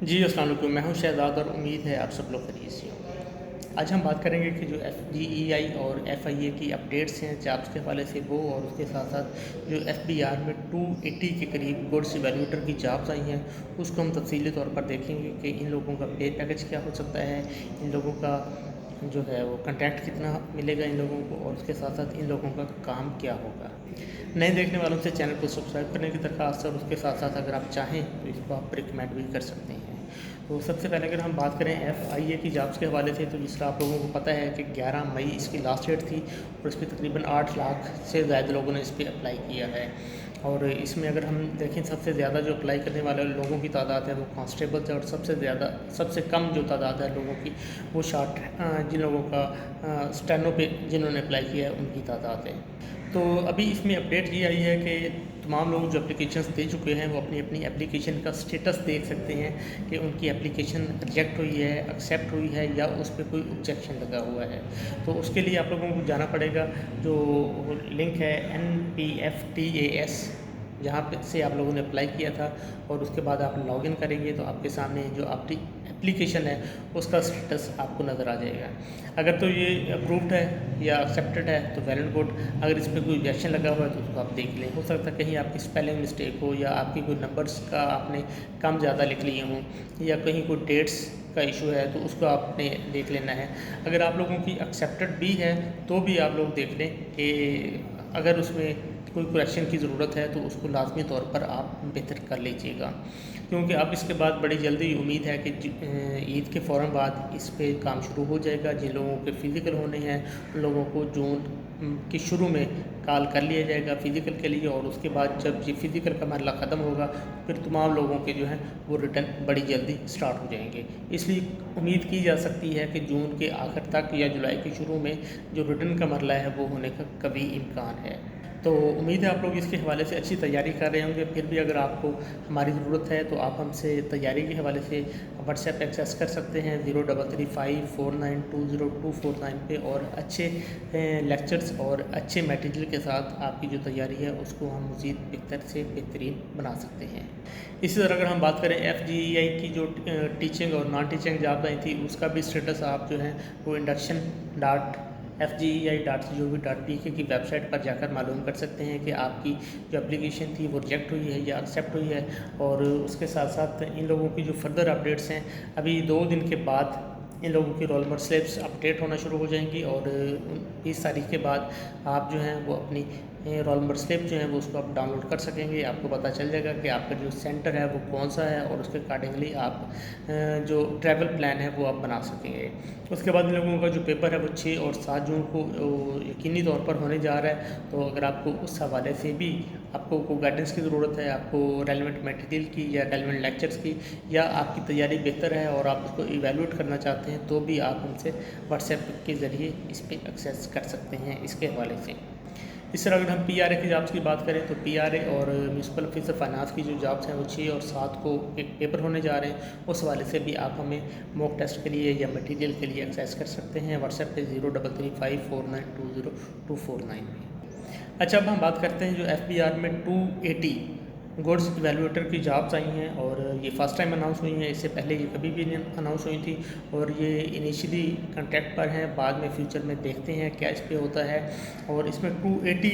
जी, अस्सलाम वालेकुम। मैं हूँ शहज़ाद और उम्मीद है आप सब लोग खैरियत से होंगे। आज हम बात करेंगे कि जो एफजीईआई और एफआईए की अपडेट्स हैं जॉब्स के हवाले से वो, और उसके साथ-साथ जो एफबीआर में 280 के करीब गुड्स इवैल्यूएटर की जॉब्स आई हैं, उसको हम तफ़सीली तौर पर देखेंगे कि इन लोगों का पे पैकेज क्या हो सकता है, इन लोगों का जो है वो कॉन्ट्रैक्ट कितना मिलेगा इन लोगों को, और उसके साथ-साथ इन लोगों का काम क्या होगा। नए देखने वालों से चैनल को सब्सक्राइब करने की दरख्वास्त है, और उसके साथ-साथ अगर आप चाहें तो इसको आप रिकमेंड भी कर सकते हैं। तो सबसे पहले अगर हम बात करें एफआईए की जॉब्स के हवाले से, तो जिसका आप लोगों को पता है कि 11 मई इसकी लास्ट डेट थी, और इस पर तकरीबन 8 लाख से ज़्यादा लोगों ने इस पर अप्लाई किया है। और इसमें अगर हम देखें सबसे ज़्यादा जो अप्लाई करने वाले लोगों की तादाद है वो कांस्टेबल्स है, और सबसे कम जो तादाद है लोगों की वो जिन लोगों का स्टेनो पे जिन्होंने अप्लाई किया है उनकी तादाद है। तो अभी इसमें अपडेट ये आई है कि तमाम लोग जो एप्लीकेशंस दे चुके हैं वो अपनी अपनी एप्लीकेशन का स्टेटस देख सकते हैं कि उनकी एप्लीकेशन रिजेक्ट हुई है, एक्सेप्ट हुई है, या उस पर कोई ऑब्जेक्शन लगा हुआ है। तो उसके लिए आप लोगों को जाना पड़ेगा, जो लिंक है NPFTAS, जहाँ पे से आप लोगों ने अप्लाई किया था, और उसके बाद आप लॉगिन करेंगे तो आपके सामने जो आपकी एप्लीकेशन है उसका स्टेटस आपको नज़र आ जाएगा। अगर तो ये अप्रूव्ड है या एक्सेप्टेड है तो वेल एंड गुड, अगर इस पर कोई ऑब्जेक्शन लगा हुआ है तो उसको आप देख लें। हो सकता है कहीं आपकी स्पेलिंग मिस्टेक हो, या आपकी कोई नंबर्स का आपने कम ज़्यादा लिख लिए हों, या कहीं कोई डेट्स का इशू है तो उसको आपने देख लेना है। अगर आप लोगों की एक्सेप्टेड भी है तो भी आप लोग देख लें कि अगर उसमें कोई करेक्शन की ज़रूरत है तो उसको लाजमी तौर पर आप बेहतर कर लीजिएगा, क्योंकि अब इसके बाद बड़ी जल्दी उम्मीद है कि ईद के फ़ौरन बाद इस पे काम शुरू हो जाएगा। जिन लोगों के फ़िज़िकल होने हैं उन लोगों को जून के शुरू में कॉल कर लिया जाएगा फ़िज़िकल के लिए, और उसके बाद जब ये फ़िज़िकल का मरहला ख़त्म होगा फिर तमाम लोगों के जो हैं वो रिटर्न बड़ी जल्दी स्टार्ट हो जाएंगे। इसलिए उम्मीद की जा सकती है कि जून के आखिर तक या जुलाई के शुरू में जो रिटर्न का मरहला है वो होने का कभी इम्कान है। तो उम्मीद है आप लोग इसके हवाले से अच्छी तैयारी कर रहे होंगे। फिर भी अगर आपको हमारी ज़रूरत है तो आप हमसे तैयारी के हवाले से व्हाट्सएप एक्सेस कर सकते हैं 033549202249 पे, और अच्छे लेक्चर्स और अच्छे मटेरियल के साथ आपकी जो तैयारी है उसको हम मज़ीद बेहतर से बेहतरीन बना सकते हैं। इसी तरह अगर हम बात करें एफजीईआई की जो टीचिंग और नॉन टीचिंग जॉब आई थी उसका भी स्टेटस आप जो है वो induction.fgei.gov.pk की वेबसाइट पर जाकर मालूम कर सकते हैं कि आपकी जो एप्लीकेशन थी वो रिजेक्ट हुई है या एक्सेप्ट हुई है। और उसके साथ साथ इन लोगों की जो फर्दर अपडेट्स हैं, अभी 2 दिन के बाद इन लोगों की रोल नंबर स्लिप्स अपडेट होना शुरू हो जाएंगी, और 20 तारीख के बाद आप जो हैं वो अपनी रोल नंबर स्लिप जो है वो उसको आप डाउनलोड कर सकेंगे। आपको पता चल जाएगा कि आपका जो सेंटर है वो कौन सा है, और उसके अकॉर्डिंगली आप जो ट्रैवल प्लान है वो आप बना सकेंगे। उसके बाद इन लोगों का जो पेपर है वो 6 और 7 जून को यकीनी तौर पर होने जा रहा है। तो अगर आपको उस हवाले से भी आपको कोई गाइडेंस की ज़रूरत है, आपको रेलेवेंट मटेरियल की या रेलेवेंट लेक्चर्स की, या आपकी तैयारी बेहतर है और आप उसको इवैल्यूएट करना चाहते हैं, तो भी आप हमसे व्हाट्सएप के ज़रिए इस पर एक्सेस कर सकते हैं इसके हवाले से। इस तरह अगर हम पीआरए की जॉब्स की बात करें तो पीआरए और म्यूनसिपल ऑफिसर फाइनेंस की जो जॉब्स हैं वो 6 और 7 को एक पेपर होने जा रहे हैं। उस हवाले से भी आप हमें मॉक टेस्ट के लिए या मटेरियल के लिए एक्सेस कर सकते हैं व्हाट्सएप पे 033549202249 में। अच्छा, अब हम बात करते हैं जो एफबीआर में 280 गुड्स इवैल्यूएटर की जॉब्स आई हैं, और ये फ़र्स्ट टाइम अनाउंस हुई हैं। इससे पहले ये कभी भी नहीं अनाउंस हुई थी, और ये इनिशियली कॉन्ट्रैक्ट पर हैं, बाद में फ्यूचर में देखते हैं क्या इस पे होता है। और इसमें 280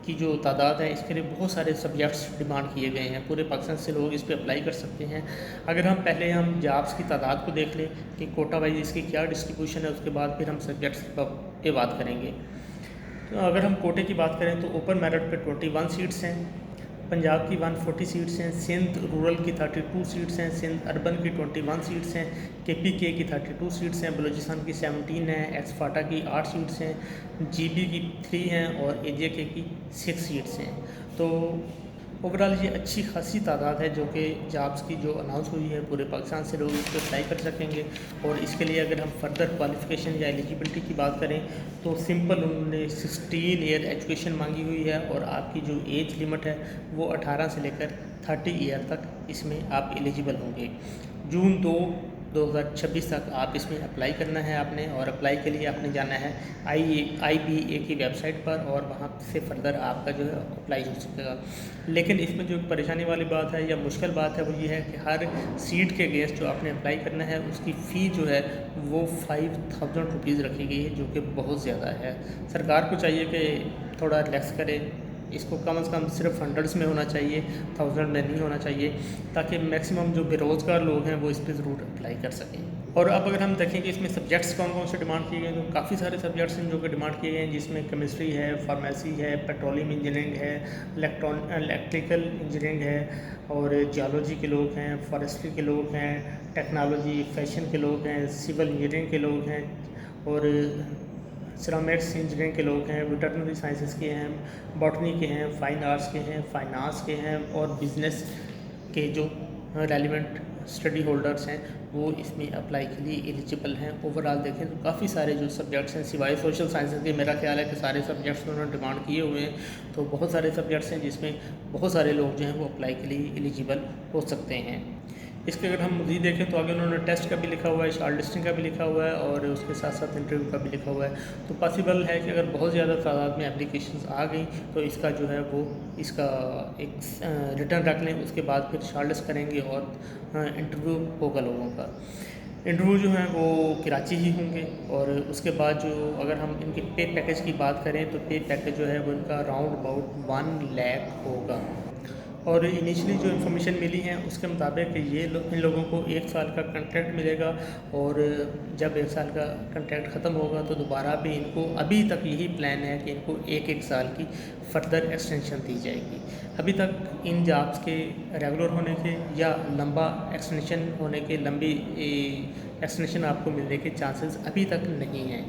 की जो तादाद है इसके लिए बहुत सारे सब्जेक्ट्स डिमांड किए गए हैं। पूरे पाकिस्तान से लोग इस पर अप्लाई कर सकते हैं। अगर हम पहले जॉब्स की तादाद को देख लें कि कोटा वाइज इसकी क्या डिस्ट्रीब्यूशन है, उसके बाद फिर हम सब्जेक्ट्स पे बात करेंगे। तो अगर हम कोटे की बात करें तो ओपन मेरिट पे 21 सीट्स हैं, पंजाब की 140 सीट्स हैं, सिंध रूरल की 32 सीट्स हैं, सिंध अर्बन की 21 सीट्स हैं, KPK की 32 सीट्स हैं, बलूचिस्तान की 17 हैं, एक्सफाटा की 8 सीट्स हैं, GB की 3 हैं, और AJK की 6 सीट्स हैं। तो ओवरऑल ये अच्छी खासी तादाद है जो कि जॉब्स की जो अनाउंस हुई है, पूरे पाकिस्तान से लोग इस पर अप्लाई कर सकेंगे। और इसके लिए अगर हम फर्दर क्वालिफ़िकेशन या एलिजिबिलिटी की बात करें तो सिंपल उन्होंने 16 ईयर एजुकेशन मांगी हुई है, और आपकी जो एज लिमिट है वो 18 से लेकर 30 ईयर तक इसमें आप एलिजिबल होंगे। जून 2 2026 तक आप इसमें अप्लाई करना है आपने, और अप्लाई के लिए आपने जाना है IBA की वेबसाइट पर, और वहाँ से फर्दर आपका जो है अप्लाई हो सकेगा। लेकिन इसमें जो परेशानी वाली बात है या मुश्किल बात है वो ये है कि हर सीट के अगेंस्ट जो आपने अप्लाई करना है उसकी फ़ी जो है वो 5000 रुपीज़ रखी गई है, जो कि बहुत ज़्यादा है। सरकार को चाहिए कि थोड़ा रिलैक्स करे, इसको कम से कम सिर्फ हंड्रेड्स में होना चाहिए, 1000 में नहीं होना चाहिए, ताकि मैक्सिमम जो बेरोज़गार लोग हैं वो इस पर ज़रूर अप्लाई कर सकें। और अब अगर हम देखें कि इसमें सब्जेक्ट्स कौन कौन से डिमांड किए गए, तो काफ़ी सारे सब्जेक्ट्स हैं जो कि डिमांड किए गए हैं, जिसमें केमिस्ट्री है, फार्मेसी है, पेट्रोलियम इंजीनियरिंग है, इलेक्ट्रिकल इंजीनियरिंग है, और जियोलॉजी के लोग हैं, फॉरेस्ट्री के लोग हैं, टेक्नोलॉजी फैशन के लोग हैं, सिविल इंजीनियरिंग के लोग हैं, और सिरामिक्स इंजीनियरिंग के लोग हैं, वेटरनरी साइंसेस के हैं, बॉटनी के हैं, फाइन आर्ट्स के हैं, फाइनेंस के हैं, और बिज़नेस के जो रेलिवेंट स्टडी होल्डर्स हैं वो इसमें अप्लाई के लिए एलिजिबल हैं। ओवरऑल देखें तो काफ़ी सारे जो सब्जेक्ट्स हैं, सिवाय सोशल साइंसेस के मेरा ख्याल है कि सारे सब्जेक्ट्स उन्होंने डिमांड किए हुए हैं, तो बहुत सारे सब्जेक्ट्स हैं जिसमें बहुत सारे लोग जो हैं वो अप्लाई के लिए एलिजिबल हो सकते हैं। इसके अगर हम मज़ीद देखें तो आगे उन्होंने टेस्ट का भी लिखा हुआ है, शॉर्ट लिस्टिंग का भी लिखा हुआ है, और उसके साथ साथ इंटरव्यू का भी लिखा हुआ है। तो पॉसिबल है कि अगर बहुत ज़्यादा तादाद में एप्लीकेशंस आ गई तो इसका जो है वो इसका एक रिटर्न रख लें, उसके बाद फिर शॉर्ट लिस्ट करेंगे और इंटरव्यू होगा लोगों का। इंटरव्यू जो हैं वो कराची ही होंगे, और उसके बाद जो अगर हम इनके पे पैकेज की बात करें तो पे पैकेज जो है वो इनका राउंड अबाउट 1 लाख होगा। और इनिशियली जो इन्फॉर्मेशन मिली है उसके मुताबिक ये इन लोगों को 1 साल का कॉन्ट्रैक्ट मिलेगा, और जब 1 साल का कॉन्ट्रैक्ट ख़त्म होगा तो दोबारा भी इनको, अभी तक यही प्लान है कि इनको 1-1 साल की फ़र्दर एक्सटेंशन दी जाएगी। अभी तक इन जॉब्स के रेगुलर होने के या लंबा एक्सटेंशन होने के, लंबी एक्सटेंशन आपको मिलने के चांसेस अभी तक नहीं हैं।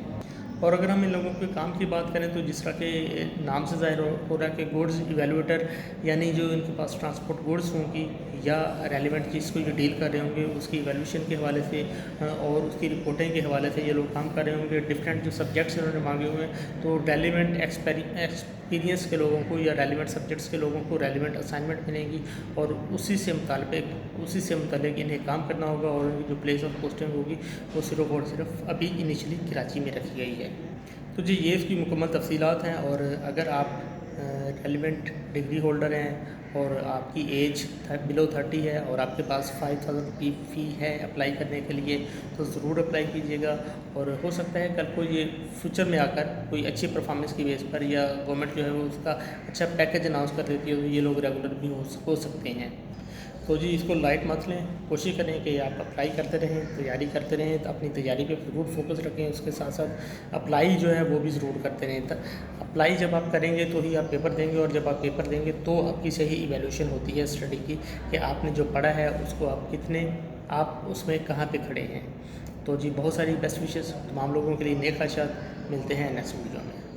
और अगर हम इन लोगों के काम की बात करें तो जिस तरह के नाम से ज़ाहिर हो रहा है कि गुड्स इवेलुएटर, यानी जो इनके पास ट्रांसपोर्ट गुड्स होंगी या रेलिवेंट जिसको ये डील कर रहे होंगे उसकी इवैल्यूएशन के हवाले से और उसकी रिपोर्टिंग के हवाले से ये लोग काम कर रहे होंगे। डिफरेंट जो सब्जेक्ट्स इन्होंने मांगे हुए हैं तो रेलिवेंट एक्सपीरियंस के लोगों को या रेलिवेंट सब्जेक्ट्स के लोगों को रेलिवेंट असाइनमेंट मिलेंगी, और उसी से मुतालिक इन्हें काम करना होगा, और इनकी जो प्लेस ऑफ पोस्टिंग होगी वो सिर्फ और सिर्फ अभी इनिशियली कराची में रखी गई है। तो जी ये इसकी मुकम्मल तफसीलात हैं। और अगर आप रेलिवेंट डिग्री होल्डर हैं और आपकी एज बिलो 30 है और आपके पास 5000 रुपये फ़ी है अप्लाई करने के लिए, तो ज़रूर अप्लाई कीजिएगा। और हो सकता है कल को ये फ्यूचर में आकर कोई अच्छी परफॉर्मेंस की बेस पर या गवर्नमेंट जो है वो उसका अच्छा पैकेज अनाउंस कर देती है, तो ये लोग रेगुलर भी हो सकते हैं। तो जी इसको लाइट मत लें, कोशिश करें कि आप अप्लाई करते रहें, तैयारी करते रहें, तो अपनी तैयारी पे ज़रूर फोकस रखें। उसके साथ साथ अप्लाई जो है वो भी ज़रूर करते रहें। अप्लाई जब आप करेंगे तो ही आप पेपर देंगे, और जब आप पेपर देंगे तो आपकी सही इवैल्यूएशन होती है स्टडी की कि आपने जो पढ़ा है उसको आप उसमें कहाँ पे खड़े हैं। तो जी बहुत सारी बेस्ट विशेस तमाम लोगों के लिए, नेक ख्वाहिशात। मिलते हैं नेक्स्ट वीडियो में।